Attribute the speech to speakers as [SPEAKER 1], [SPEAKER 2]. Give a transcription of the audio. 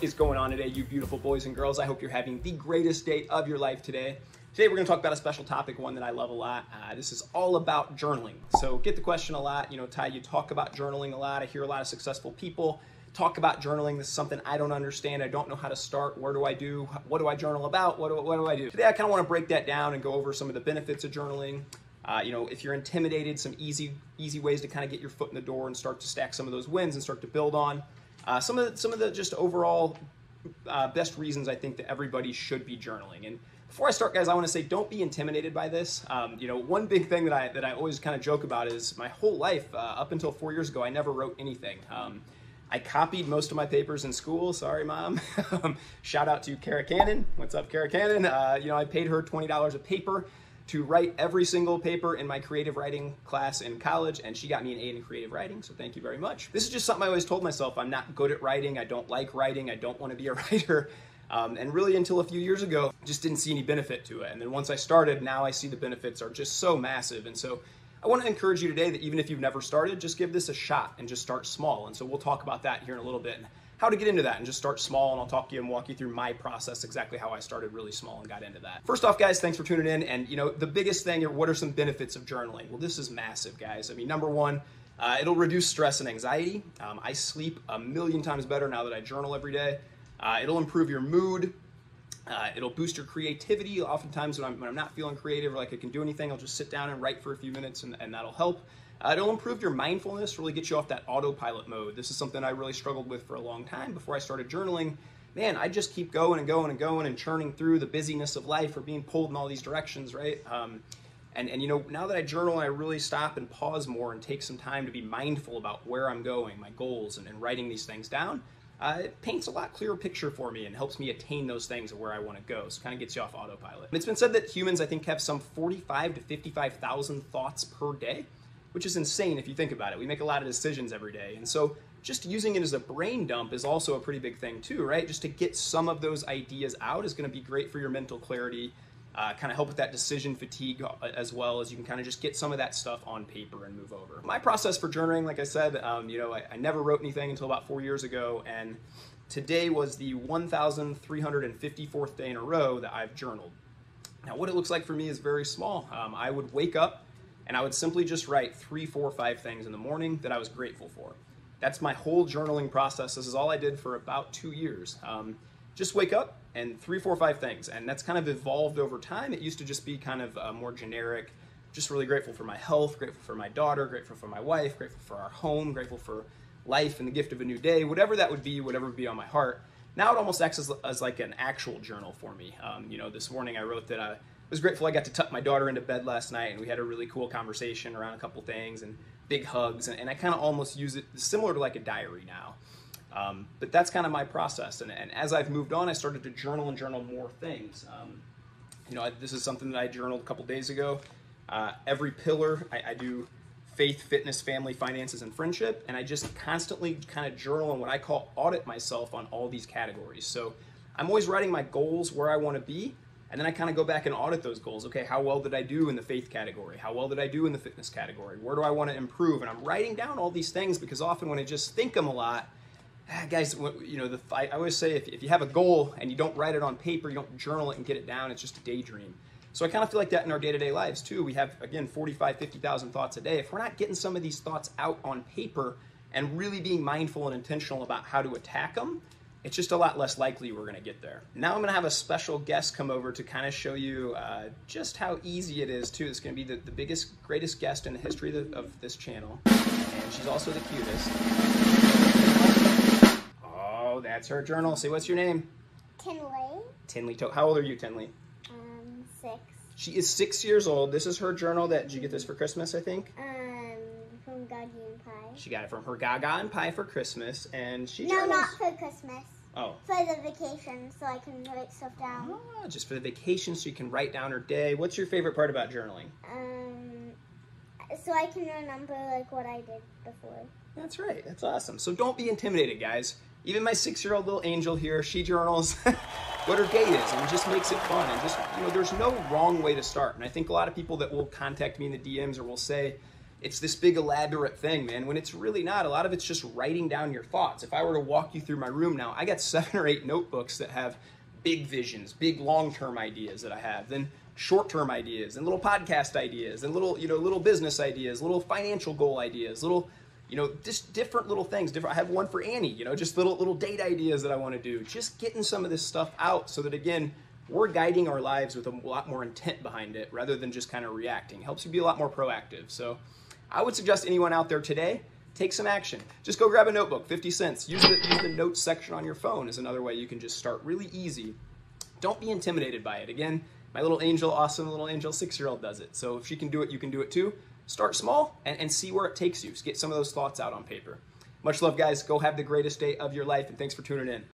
[SPEAKER 1] What is going on today, you beautiful boys and girls? I hope you're having the greatest day of your life today. Today we're going to talk about a special topic, one that I love a lot. This is all about journaling. So get the question a lot, Ty, you talk about journaling a lot. I hear a lot of successful people talk about journaling. This is something I don't understand. I don't know how to start. Where do I do? What do I journal about? What do I do? Today I kind of want to break that down and go over some of the benefits of journaling. If you're intimidated, some easy ways to kind of get your foot in the door and start to stack some of those wins and start to build on. Some of the just overall best reasons I think that everybody should be journaling. And before I start, guys, I want to say don't be intimidated by this. One big thing that I always kind of joke about is my whole life, up until 4 years ago, I never wrote anything. I copied most of my papers in school. Sorry, Mom. Shout out to Kara Cannon. What's up, Kara Cannon? I paid her $20 a paper to write every single paper in my creative writing class in college, and she got me an A in creative writing, so thank you very much. This is just something I always told myself. I'm not good at writing. I don't like writing. I don't want to be a writer. And really until a few years ago, just didn't see any benefit to it. And then once I started, now I see the benefits are just so massive. And so I want to encourage you today that even if you've never started, just give this a shot and just start small. And so we'll talk about that here in a little bit. How to get into that and just start small, and I'll talk to you and walk you through my process, exactly how I started really small and got into that. First off, guys, thanks for tuning in. And the biggest thing, what are some benefits of journaling? Well, this is massive, guys. I mean, number one, it'll reduce stress and anxiety. I sleep a million times better now that I journal every day. It'll improve your mood. It'll boost your creativity. Oftentimes when I'm not feeling creative or like I can do anything, I'll just sit down and write for a few minutes and that'll help. It'll improve your mindfulness, really get you off that autopilot mode. This is something I really struggled with for a long time before I started journaling. Man, I just keep going and going and going and churning through the busyness of life or being pulled in all these directions, right? Now that I journal, I really stop and pause more and take some time to be mindful about where I'm going, my goals, and writing these things down. It paints a lot clearer picture for me and helps me attain those things of where I want to go. So it kind of gets you off autopilot. It's been said that humans, I think, have some 45 to 55,000 thoughts per day, which is insane if you think about it. We make a lot of decisions every day. And so just using it as a brain dump is also a pretty big thing too, right? Just to get some of those ideas out is going to be great for your mental clarity, kind of help with that decision fatigue as well, as you can kind of just get some of that stuff on paper and move over. My process for journaling, like I said, I never wrote anything until about 4 years ago, and today was the 1,354th day in a row that I've journaled. Now, what it looks like for me is very small. I would wake up and I would simply just write 3, 4, 5 things in the morning that I was grateful for. That's my whole journaling process. This is all I did for about 2 years. Just wake up and 3, 4, 5 things. And that's kind of evolved over time. It used to just be kind of more generic, just really grateful for my health, grateful for my daughter, grateful for my wife, grateful for our home, grateful for life and the gift of a new day, whatever that would be, whatever would be on my heart. Now it almost acts as like an actual journal for me. This morning I wrote that I was grateful I got to tuck my daughter into bed last night, and we had a really cool conversation around a couple things and big hugs, and I kind of almost use it similar to like a diary now. But that's kind of my process, and as I've moved on, I started to journal more things. This is something that I journaled a couple days ago. Every pillar, I do faith, fitness, family, finances, and friendship, and I just constantly kind of journal and what I call audit myself on all these categories. So I'm always writing my goals, where I want to be, and then I kind of go back and audit those goals. Okay, how well did I do in the faith category? How well did I do in the fitness category? Where do I want to improve? And I'm writing down all these things because often when I just think them a lot, guys, I always say if you have a goal and you don't write it on paper, you don't journal it and get it down, it's just a daydream. So I kind of feel like that in our day-to-day lives too. We have, again, 45, 50,000 thoughts a day. If we're not getting some of these thoughts out on paper and really being mindful and intentional about how to attack them, it's just a lot less likely we're going to get there. Now I'm going to have a special guest come over to kind of show you just how easy it is too. It's going to be the biggest, greatest guest in the history of this channel. And she's also the cutest. Oh, that's her journal. Say, what's your name?
[SPEAKER 2] Tinley.
[SPEAKER 1] Tinley. How old are you, Tinley?
[SPEAKER 2] 6.
[SPEAKER 1] She is 6 years old. This is her journal. Did you get this for Christmas, I think?
[SPEAKER 2] From Gaga and Pie.
[SPEAKER 1] She got it from her Gaga and Pie for Christmas, and she
[SPEAKER 2] No,
[SPEAKER 1] journals.
[SPEAKER 2] not for Christmas.
[SPEAKER 1] Oh.
[SPEAKER 2] For the vacation, so I can write stuff down.
[SPEAKER 1] Ah, just for the vacation, so you can write down her day. What's your favorite part about journaling?
[SPEAKER 2] So I can remember like what I did before.
[SPEAKER 1] That's right. That's awesome. So don't be intimidated, guys. Even my 6-year-old little angel here, she journals what her day is, and it just makes it fun. And just, there's no wrong way to start. And I think a lot of people that will contact me in the DMs or will say, it's this big elaborate thing, man, when it's really not. A lot of it's just writing down your thoughts. If I were to walk you through my room now, I got 7 or 8 notebooks that have big visions, big long-term ideas that I have, then short-term ideas and little podcast ideas and little, little business ideas, little financial goal ideas, little, just different little things. I have one for Annie, just little date ideas that I want to do. Just getting some of this stuff out so that, again, we're guiding our lives with a lot more intent behind it rather than just kind of reacting. Helps you be a lot more proactive. So I would suggest anyone out there today, take some action. Just go grab a notebook, 50 cents. Use the notes section on your phone is another way you can just start really easy. Don't be intimidated by it. Again, my little angel, awesome little angel 6-year-old does it. So if she can do it, you can do it too. Start small and see where it takes you. Get some of those thoughts out on paper. Much love, guys. Go have the greatest day of your life, and thanks for tuning in.